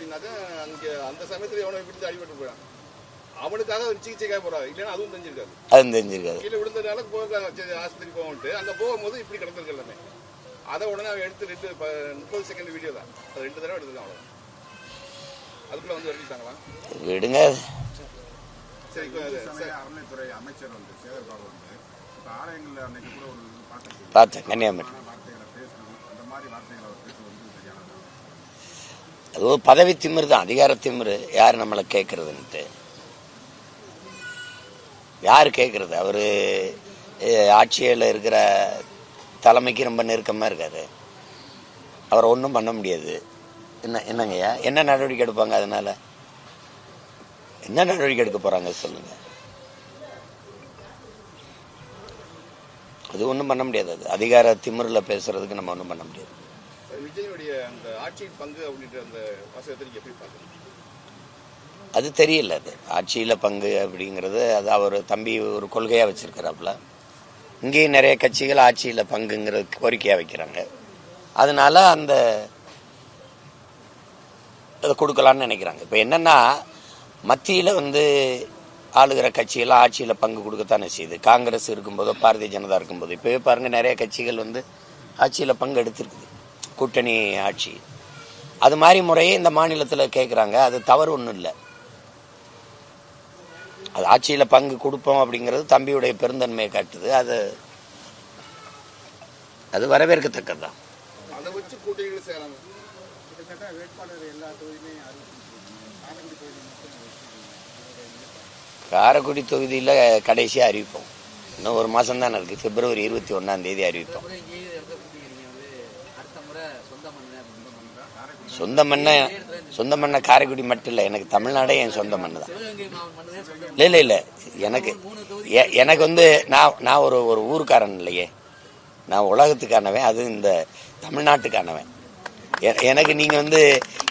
அப்படின்னாக்கா அங்கே அந்த சமயத்தில் எவனை விட்டு அடிபட்டு போயிடான். அவனுக்காக ஒரு சிகிச்சைக்காக போறாங்க, இல்லைன்னா அதுவும் தெரிஞ்சிருக்காது. அதுவும் தெரிஞ்சிருக்காது. கீழே விழுந்ததுனால போயிருக்காங்க ஆஸ்பத்திரி போகணுட்டு. அங்கே போகும்போது இப்படி கிடந்திருக்கு எல்லாமே. அதை உடனே அவன் எடுத்து 30 செகண்ட் வீடியோ தான், அது 2 தடவை எடுத்துருக்கான். அவ்வளோ அதுக்குள்ள வந்து எடுத்துட்டாங்களா விடுங்க. சரி, அறநிலைத்துறை அமைச்சர் வந்து சேகர் பாபு வந்து இப்போ ஆலயங்களில் அன்னைக்கு கூட ஒரு பார்த்தேன் கன்னியாகுமரி. அந்த மாதிரி வார்த்தைகளை அவர் பேசுவது சரியானது. அது ஒரு பதவி திமிரு தான், அதிகார திமிரு. யார் நம்மளை கேட்கறதுன்ட்டு யார் கேட்கறது? அவரு ஆட்சியில் இருக்கிற தலைமைக்கு ரொம்ப நெருக்கமாக இருக்காரு. அவரை ஒன்றும் பண்ண முடியாது. என்னங்கய்யா, என்ன நடவடிக்கை எடுப்பாங்க? அதனால என்ன நடவடிக்கை எடுக்க போறாங்க சொல்லுங்க? அது ஒன்றும் பண்ண முடியாது. அது அதிகார திமிரில் பேசுறதுக்கு நம்ம ஒன்றும் பண்ண முடியாது. விஜயுடைய அந்த ஆட்சியின் பங்கு அப்படின்ற அந்த வாசகத்தை எப்படி பார்க்கணும்? அது தெரியல. அது ஆட்சியில் பங்கு அப்படிங்கிறது அது அவர் தம்பி ஒரு கொள்கையாக வச்சிருக்கிறாப்புல. இங்கேயும் நிறைய கட்சிகள் ஆட்சியில் பங்குங்கிறது கோரிக்கையாக வைக்கிறாங்க. அதனால அந்த அதை கொடுக்கலான்னு நினைக்கிறாங்க. இப்போ என்னன்னா, மத்தியில் வந்து ஆளுகிற கட்சியெல்லாம் ஆட்சியில் பங்கு கொடுக்கத்தானே செய்யுது. காங்கிரஸ் இருக்கும்போதோ பாரதிய ஜனதா இருக்கும்போது இப்போவே பாருங்கள், நிறைய கட்சிகள் வந்து ஆட்சியில் பங்கு எடுத்துருக்குது, கூட்டணி ஆட்சி. அது மாதிரி முறையே இந்த மாநிலத்தில் கேட்குறாங்க. அது தவறு ஒன்றும் இல்லை. அது ஆட்சியில் பங்கு கொடுப்போம் அப்படிங்கிறது தம்பியுடைய பெருந்தன்மையை காட்டுது. அது வரவேற்கத்தக்கது தான். அதை வச்சு கூட்டணிகள் சேராங்க. காரைக்குடி தொகுதியில் கடைசியாக அறிவிப்போம். இன்னும் ஒரு மாதம் தானே இருக்குது. பிப்ரவரி 21 அறிவிப்போம். சொந்த மண்ணை காரைக்குடி மட்டும் இல்லை, எனக்கு தமிழ்நாடே என் சொந்த மண்ணு தான். இல்லை எனக்கு வந்து நான் ஒரு ஊருக்காரன் இல்லையே, நான் உலகத்துக்கானவன். அது இந்த தமிழ்நாட்டுக்கானவன். எனக்கு நீங்கள் வந்து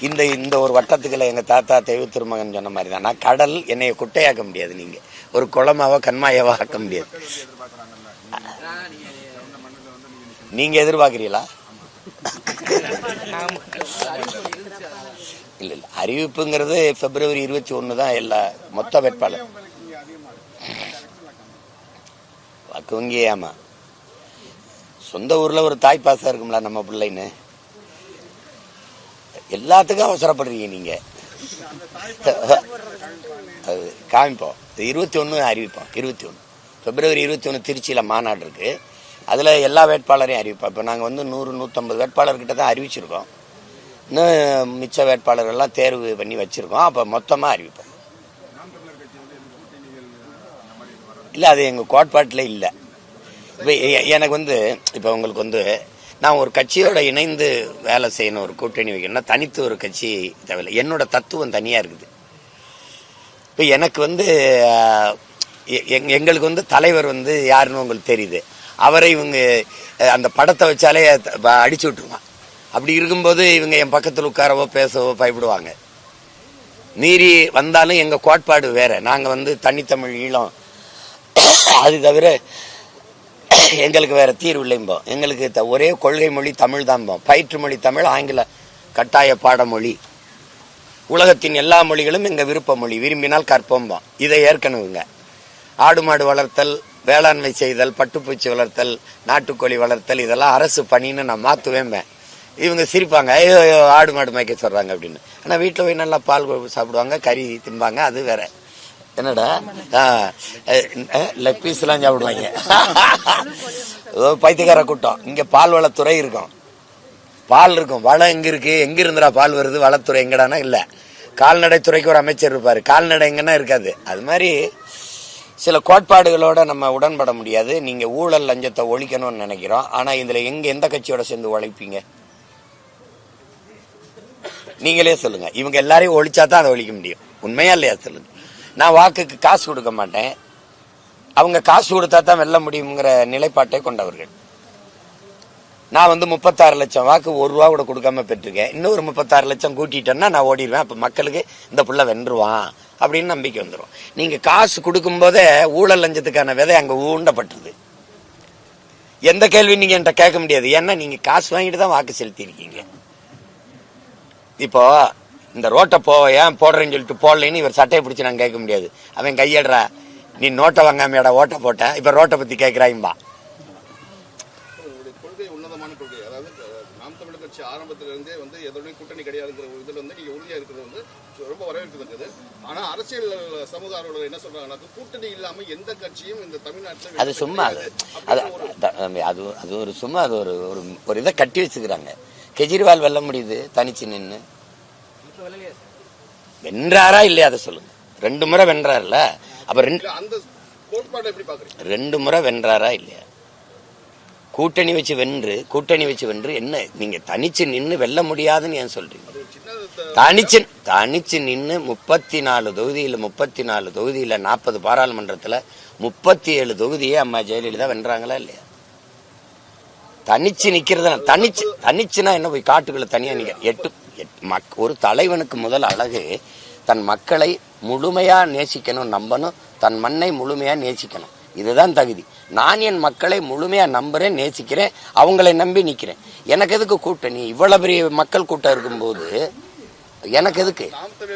இந்த ஒரு வட்டத்துக்குள்ள எங்கள் தாத்தா தெய்வ திருமகன் சொன்ன மாதிரி தான். நான் கடல், என்னைய குட்டையாக்க முடியாது. நீங்கள் ஒரு குளமாவோ கண்மாயாவோ ஆக்க முடியாது. நீங்கள் எதிர்பார்க்குறீங்களா? இல்லை, அறிவிப்புங்கிறது பிப்ரவரி 21 தான். எல்லா மொத்த வேட்பாளர் வாக்கு வங்கி. ஆமா, சொந்த ஊர்ல ஒரு தாய் பாசம் இருக்கும்ல நம்ம பிள்ளைன்னு. எல்லாத்துக்கும் அவசரப்படுறீங்க நீங்க. அது காமிப்போம். 21 அறிவிப்போம். 21 பிப்ரவரி 21 திருச்சியில் மாநாடு இருக்கு. அதில் எல்லா வேட்பாளரையும் அறிவிப்போம். இப்போ நாங்கள் வந்து 100-150 வேட்பாளர்கிட்ட தான் அறிவிச்சிருக்கோம். இன்னும் மிச்ச வேட்பாளர்கள்லாம் தேர்வு பண்ணி வச்சுருக்கோம். அப்போ மொத்தமாக அறிவிப்போம். இல்லை, அது எங்கள் கோட்பாட்டில் இல்லை. இப்போ எனக்கு வந்து இப்போ உங்களுக்கு வந்து நான் ஒரு கட்சியோட இணைந்து வேலை செய்யணும், ஒரு கூட்டணி வைக்கணும்னா தனித்து ஒரு கட்சி தேவையில்லை. என்னோட தத்துவம் தனியாக இருக்குது. இப்போ எனக்கு வந்து எங்களுக்கு வந்து தலைவர் வந்து யாருன்னு உங்களுக்கு தெரியுது. அவரை இவங்க அந்த படத்தை வச்சாலே அடிச்சு விட்டுருவான். அப்படி இருக்கும்போது இவங்க என் பக்கத்தில் உட்காரவோ பேசவோ பயப்படுவாங்க. மீறி வந்தாலும் எங்கள் கோட்பாடு வேற. நாங்கள் வந்து தனித்தமிழ் ஈழம், அது தவிர எங்களுக்கு வேற தீர்வு இல்லைம்போம். எங்களுக்கு ஒரே கொள்கை மொழி தமிழ் தான்போம். பயிற்று மொழி தமிழ், ஆங்கில கட்டாய பாடமொழி. உலகத்தின் எல்லா மொழிகளும் எங்கள் விருப்ப மொழி, விரும்பினால் கற்போம்போம். இதை ஏற்கனவுங்க. ஆடு மாடு வளர்த்தல், வேளாண்மை செய்தல், பட்டுப்பூச்சி வளர்த்தல், நாட்டுக்கோழி வளர்த்தல், இதெல்லாம் அரசு பணின்னு நான் மாற்றுவேன். இவங்க சிரிப்பாங்க, ஐயோ ஆடு மாடு மேய்க்க சொல்கிறாங்க அப்படின்னு. ஆனால் வீட்டில் போய் நல்லா பால் சாப்பிடுவாங்க, கறி திம்பாங்க. அது வேற. என்னடா லெக் பீஸ்லாம் சாப்பிடுவாங்க. பைத்தியக்கார கூட்டம். இங்கே பால் வளத்துறை இருக்கும், பால் இருக்கும். வளம் எங்கே இருக்கு? எங்கே இருந்துடா பால் வருது? வளத்துறை எங்கடானா இல்லை. கால்நடைத்துறைக்கு ஒரு அமைச்சர் இருப்பார், கால்நடை எங்கன்னா இருக்காது. அது மாதிரி சில கோட்பாடுகளோட நம்ம உடன்பட முடியாது. நீங்கள் ஊழல் லஞ்சத்தை ஒழிக்கணும்னு நினைக்கிறோம். ஆனால் இதில் எந்த கட்சியோட சேர்ந்து உழைப்பீங்க? நீங்களே சொல்லுங்க. இவங்க எல்லாரையும் ஒழிச்சா தான் அதை ஒழிக்க முடியும். உண்மையா இல்லையா சொல்லுங்க. நான் வாக்குக்கு காசு கொடுக்க மாட்டேன், அவங்க காசு கொடுத்தா தான் வெல்ல முடியுங்கிற நிலைப்பாட்டை கொண்டவர்கள். நான் வந்து 36 லட்சம் வாக்கு 1 ரூபா கூட கொடுக்காம பெற்றிருக்கேன். இன்னொரு 36 லட்சம் கூட்டிட்டேன்னா நான் ஓடிடுவேன். அப்போ மக்களுக்கு இந்த புள்ள வென்றுவான் அப்படின்னு நம்பிக்கை வந்துடும். நீங்க காசு கொடுக்கும் போதே ஊழல் லஞ்சத்துக்கான விதை அங்க ஊண்டப்பட்டது. எந்த கேள்வி நீங்க என்கிட்ட கேட்க முடியாது. ஏன்னா நீங்க காசு வாங்கிட்டு தான் வாக்கு செலுத்தி இருக்கீங்க. இப்போ இந்த ரோட்டை ஏன் போடுறேன்னு சொல்லிட்டு போடலைன்னு இவர் சட்டையை பிடிச்சி நான் கேட்க முடியாது. அவன் கையடுறா, நீ நோட்டை வாங்காமையாடா ஓட்டை போட்டேன், இப்ப ரோட்டை பத்தி கேட்கிறாயும்பா. கொள்கை உன்னதமான கொள்கை. அதாவது நாம் தமிழர் கட்சி ஆரம்பத்துல இருந்தே வந்து எதோடய கூட்டணி கிடையாதுங்கிற ஒரு இதுல வந்து நீங்க உறுதியா இருக்கிறது வந்து ரொம்ப வரவேற்கத்தக்கது. ஆனா அரசியல் சமூக ஆர்வலர்கள் என்ன சொல்றாங்கன்னா, கூட்டணி இல்லாம எந்த கட்சியும் இந்த தமிழ்நாட்டில் அது சும்மா அது ஒரு சும்மா அது ஒரு இதை கட்டி வச்சுக்கிறாங்க. கெஜ்ரிவால் வெல்ல முடியுது தனிச்சு நின்று. வென்றாரா இல்லையா அதை சொல்லுங்க. 2 முறை வென்றாருல, அப்ப அந்த கோட்பாட்டை எப்படி பாக்குறீங்க? 2 முறை வென்றாரா இல்லையா? கூட்டணி வச்சு வென்று என்ன நீங்க தனிச்சு நின்று வெல்ல முடியாதுன்னு ஏன் சொல்றீங்க? தனிச்சு நின்று 34 தொகுதியில 40 பாராளுமன்றத்துல 37 தொகுதியே அம்மா ஜெயலலிதா வென்றாங்களா இல்லையா? தனிச்சு நிக்கிறது தனிச்சுனா என்ன, போய் காட்டுக்குள்ள தனியா நிக்க ஒரு தலைவனுக்கு முதல் அழகு தன் மக்களை முழுமையா நேசிக்கணும், நம்பணும், தன் மண்ணை முழுமையா நேசிக்கணும். இதுதான் தகுதி. நான் என் மக்களை முழுமையா நம்புறேன், நேசிக்கிறேன், அவங்களை நம்பி நிக்கிறேன். எனக்கு எதுக்கு கூட்டணி? இவ்வளவு பெரிய மக்கள் கூட்டம் இருக்கும்போது எனக்கு எதுக்கு?